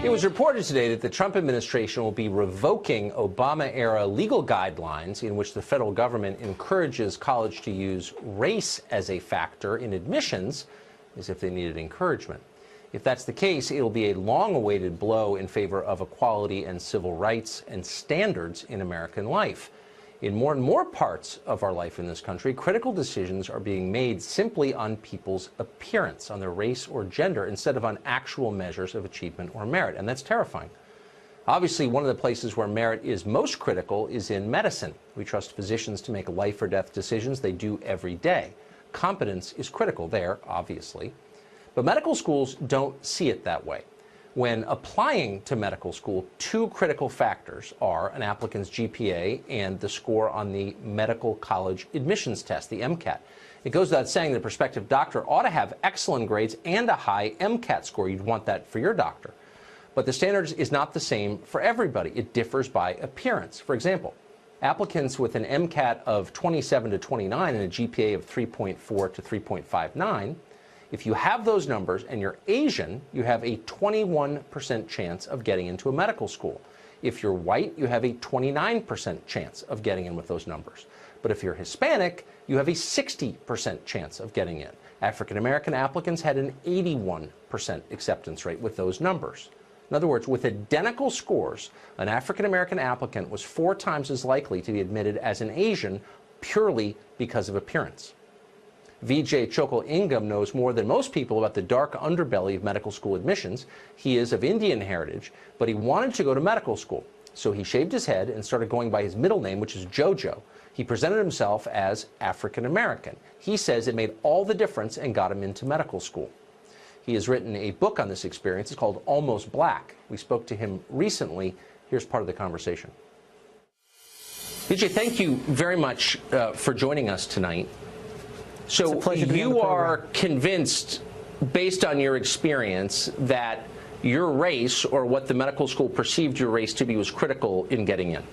It was reported today that the Trump administration will be revoking Obama-era legal guidelines in which the federal government encourages college to use race as a factor in admissions, as if they needed encouragement. If that's the case, it'll be a long-awaited blow in favor of equality and civil rights and standards in American life. In more and more parts of our life in this country, critical decisions are being made simply on people's appearance, on their race or gender, instead of on actual measures of achievement or merit, and that's terrifying. Obviously, one of the places where merit is most critical is in medicine. We trust physicians to make life or death decisions. They do every day. Competence is critical there, obviously. But medical schools don't see it that way. When applying to medical school, two critical factors are an applicant's GPA and the score on the medical college admissions test, the MCAT. It goes without saying that a prospective doctor ought to have excellent grades and a high MCAT score. You'd want that for your doctor. But the standard is not the same for everybody. It differs by appearance. For example, applicants with an MCAT of 27 to 29 and a GPA of 3.4 to 3.59, if you have those numbers and you're Asian, you have a 21% chance of getting into a medical school. If you're white, you have a 29% chance of getting in with those numbers. But if you're Hispanic, you have a 60% chance of getting in. African American applicants had an 81% acceptance rate with those numbers. In other words, with identical scores, an African American applicant was 4 times as likely to be admitted as an Asian purely because of appearance. Vijay Chokal-Ingam knows more than most people about the dark underbelly of medical school admissions. He is of Indian heritage, but he wanted to go to medical school. So he shaved his head and started going by his middle name, which is Jojo. He presented himself as African American. He says it made all the difference and got him into medical school. He has written a book on this experience. It's called Almost Black. We spoke to him recently. Here's part of the conversation. Vijay, thank you very much for joining us tonight. So you are convinced, based on your experience, that your race, or what the medical school perceived your race to be, was critical in getting in?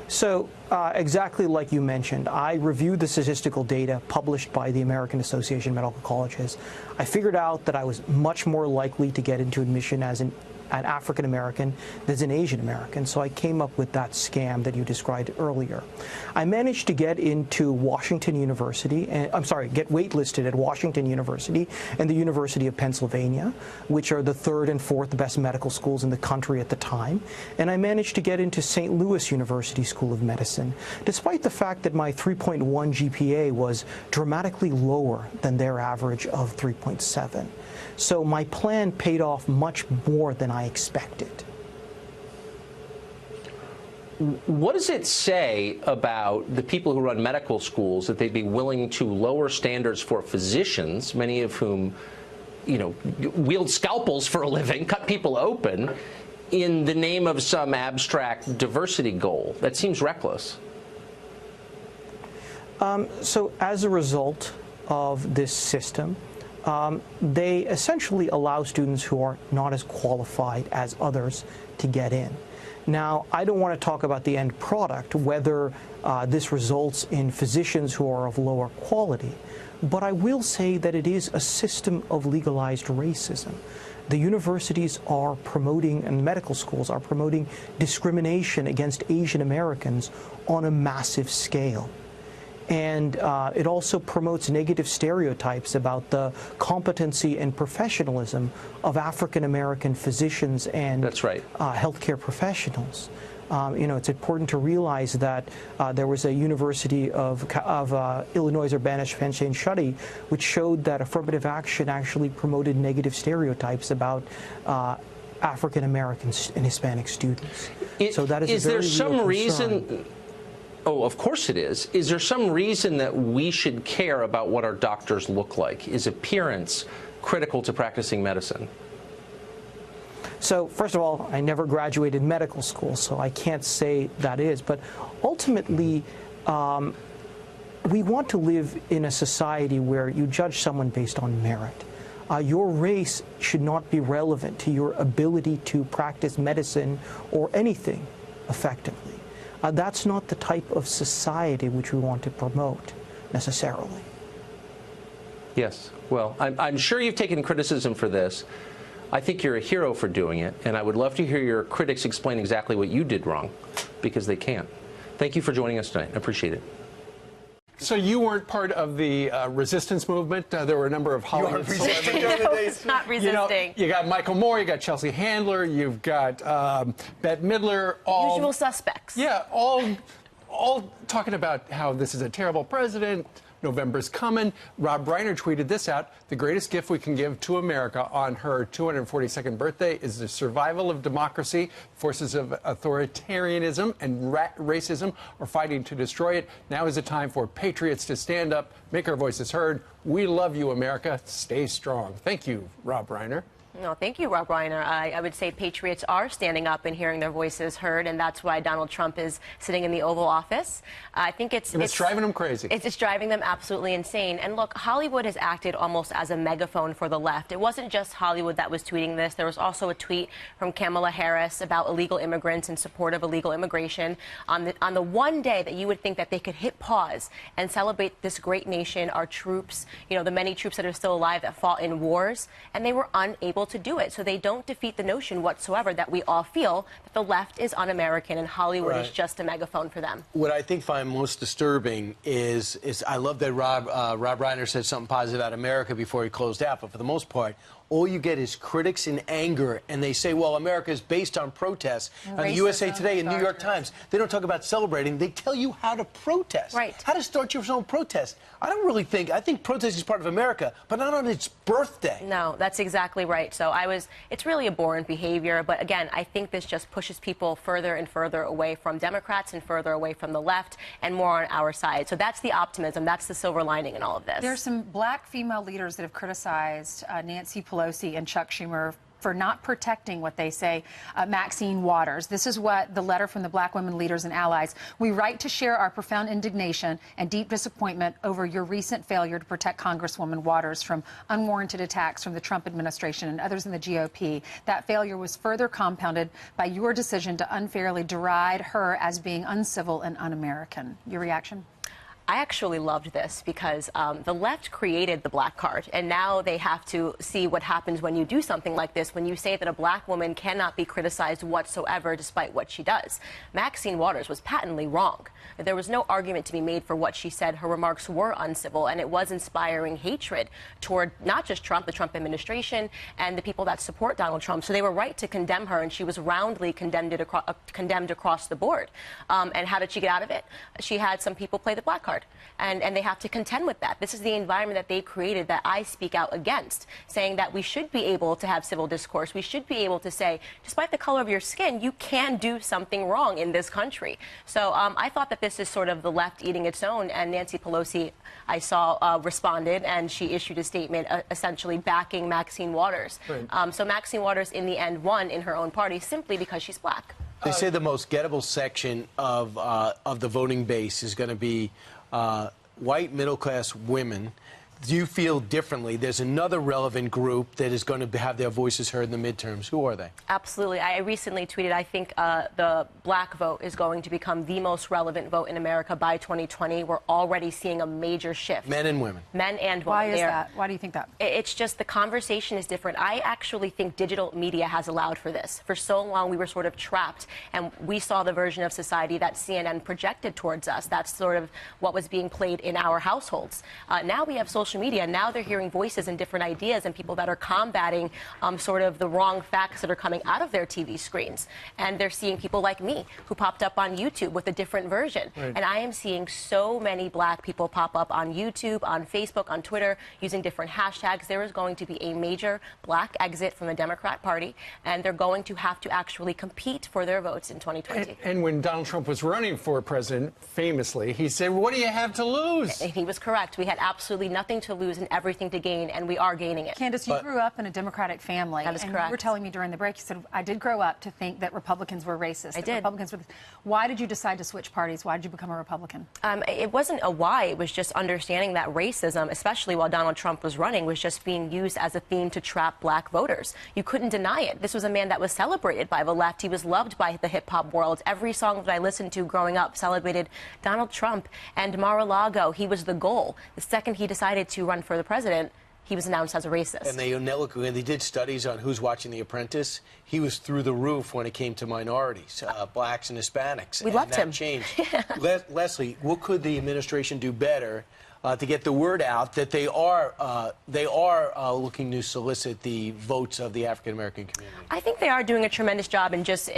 So exactly like you mentioned, I reviewed the statistical data published by the American Association of Medical Colleges. I figured out that I was much more likely to get into admission as an African American than an Asian American, so I came up with that scam that you described earlier. I managed to get into Washington University, and get waitlisted at Washington University and the University of Pennsylvania, which are the 3rd and 4th best medical schools in the country at the time, and I managed to get into St. Louis University School of Medicine, despite the fact that my 3.1 GPA was dramatically lower than their average of 3.7. So my plan paid off much more than I expected. What does it say about the people who run medical schools that they'd be willing to lower standards for physicians, many of whom, wield scalpels for a living, cut people open, in the name of some abstract diversity goal? That seems reckless. So as a result of this system, they essentially allow students who are not as qualified as others to get in. Now, I don't want to talk about the end product, whether this results in physicians who are of lower quality, but I will say that it is a system of legalized racism. The universities are promoting, and medical schools are promoting, discrimination against Asian Americans on a massive scale. And it also promotes negative stereotypes about the competency and professionalism of African-American physicians and healthcare professionals. It's important to realize that there was a University of Illinois Urbana-Champaign, which showed that affirmative action actually promoted negative stereotypes about African Americans and Hispanic students. So that is a very real concern. Oh, of course it is. Is there some reason that we should care about what our doctors look like? Is appearance critical to practicing medicine? So, first of all, I never graduated medical school, so I can't say that is. But ultimately, we want to live in a society where you judge someone based on merit. Your race should not be relevant to your ability to practice medicine or anything effectively. That's not the type of society which we want to promote, necessarily. Yes. Well, I'm sure you've taken criticism for this. I think you're a hero for doing it, and I would love to hear your critics explain exactly what you did wrong, because they can't. Thank you for joining us tonight. I appreciate it. So you weren't part of the resistance movement? There were a number of Hollywood celebrities. No, it's not resisting. You got Michael Moore, you got Chelsea Handler, you've got Bette Midler. All, usual suspects. Yeah, all talking about how this is a terrible president. November's coming. Rob Reiner tweeted this out. The greatest gift we can give to America on her 242nd birthday is the survival of democracy. Forces of authoritarianism and racism are fighting to destroy it. Now is the time for patriots to stand up, make our voices heard. We love you, America. Stay strong. Thank you, Rob Reiner. No, thank you, Rob Reiner. I would say patriots are standing up and hearing their voices heard, and that's why Donald Trump is sitting in the Oval Office. I think it's driving them crazy. It's driving them absolutely insane. And look, Hollywood has acted almost as a megaphone for the left. It wasn't just Hollywood that was tweeting this. There was also a tweet from Kamala Harris about illegal immigrants in support of illegal immigration. On the one day that you would think that they could hit pause and celebrate this great nation, our troops, you know, the many troops that are still alive that fought in wars, and they were unable to do it. So they don't defeat the notion whatsoever that we all feel that the left is un-American and Hollywood is just a megaphone for them. What I think find most disturbing is I love that Rob Reiner said something positive about America before he closed out, but for the most part, all you get is critics in anger, and they say, well, America is based on protests. On the USA Today and New York Times, they don't talk about celebrating. They tell you how to protest. Right. How to start your own protest. I think protest is part of America, but not on its birthday. No, that's exactly right. So it's really abhorrent behavior. But again, I think this just pushes people further and further away from Democrats and further away from the left and more on our side. So that's the optimism. That's the silver lining in all of this. There's some black female leaders that have criticized Nancy Pelosi and Chuck Schumer for not protecting what they say Maxine Waters. This is what the letter from the black women leaders and allies. We write to share our profound indignation and deep disappointment over your recent failure to protect Congresswoman Waters from unwarranted attacks from the Trump administration and others in the GOP. That failure was further compounded by your decision to unfairly deride her as being uncivil and un-American. Your reaction? I actually loved this because the left created the black card, and now they have to see what happens when you do something like this, when you say that a black woman cannot be criticized whatsoever despite what she does. Maxine Waters was patently wrong. There was no argument to be made for what she said. Her remarks were uncivil, and it was inspiring hatred toward not just Trump, the Trump administration, and the people that support Donald Trump. So they were right to condemn her, and she was roundly condemned across the board. And how did she get out of it? She had some people play the black card. And they have to contend with that. This is the environment that they created that I speak out against, saying that we should be able to have civil discourse. We should be able to say, despite the color of your skin, you can do something wrong in this country. So I thought that this is sort of the left eating its own. And Nancy Pelosi, I saw, responded, and she issued a statement essentially backing Maxine Waters. Right. So Maxine Waters, in the end, won in her own party simply because she's black. They say the most gettable section of the voting base is going to be white middle-class women. Do you feel differently? There's another relevant group that is going to have their voices heard in the midterms. Who are they? Absolutely. I recently tweeted, I think the black vote is going to become the most relevant vote in America by 2020. We're already seeing a major shift. Men and women. Men and women. Why is that? Why do you think that? It's just the conversation is different. I actually think digital media has allowed for this. For so long, we were sort of trapped, and we saw the version of society that CNN projected towards us. That's sort of what was being played in our households. Now we have social media. Now they're hearing voices and different ideas and people that are combating sort of the wrong facts that are coming out of their TV screens. And they're seeing people like me who popped up on YouTube with a different version. Right. And I am seeing so many black people pop up on YouTube, on Facebook, on Twitter, using different hashtags. There is going to be a major black exit from the Democrat Party, and they're going to have to actually compete for their votes in 2020. And when Donald Trump was running for president, famously, he said, what do you have to lose? And he was correct. We had absolutely nothing to lose and everything to gain, and we are gaining it. Candace, you grew up in a Democratic family. That is and correct. You were telling me during the break, you said, I did grow up to think that Republicans were racist. I did. Republicans were. Why did you decide to switch parties? Why did you become a Republican? It wasn't a why. It was just understanding that racism, especially while Donald Trump was running, was just being used as a theme to trap black voters. You couldn't deny it. This was a man that was celebrated by the left. He was loved by the hip-hop world. Every song that I listened to growing up celebrated Donald Trump and Mar-a-Lago. He was the goal. The second he decided to run for the president, he was announced as a racist. And when they did studies on who's watching The Apprentice, he was through the roof when it came to minorities, blacks and Hispanics. We loved him. That changed. Leslie, what could the administration do better to get the word out that they are looking to solicit the votes of the African American community? I think they are doing a tremendous job in just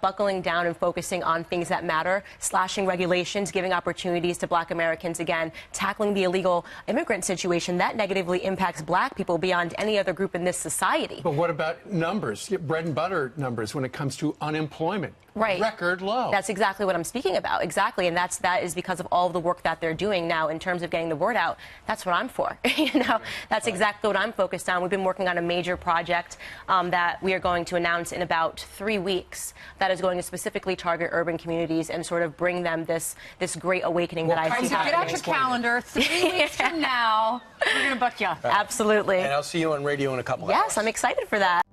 buckling down and focusing on things that matter, slashing regulations, giving opportunities to Black Americans, again, tackling the illegal immigrant situation that negatively impacts Black people beyond any other group in this society. But what about numbers, bread and butter numbers when it comes to unemployment? Right. Record low. That's exactly what I'm speaking about. Exactly. And that is because of all of the work that they're doing now in terms of getting the word out. That's what I'm for. That's exactly what I'm focused on. We've been working on a major project that we are going to announce in about 3 weeks that is going to specifically target urban communities and sort of bring them this great awakening that I see So get out your calendar. 3 weeks from now, we're going to book you. Absolutely. And I'll see you on radio in a couple hours. Yes, I'm excited for that.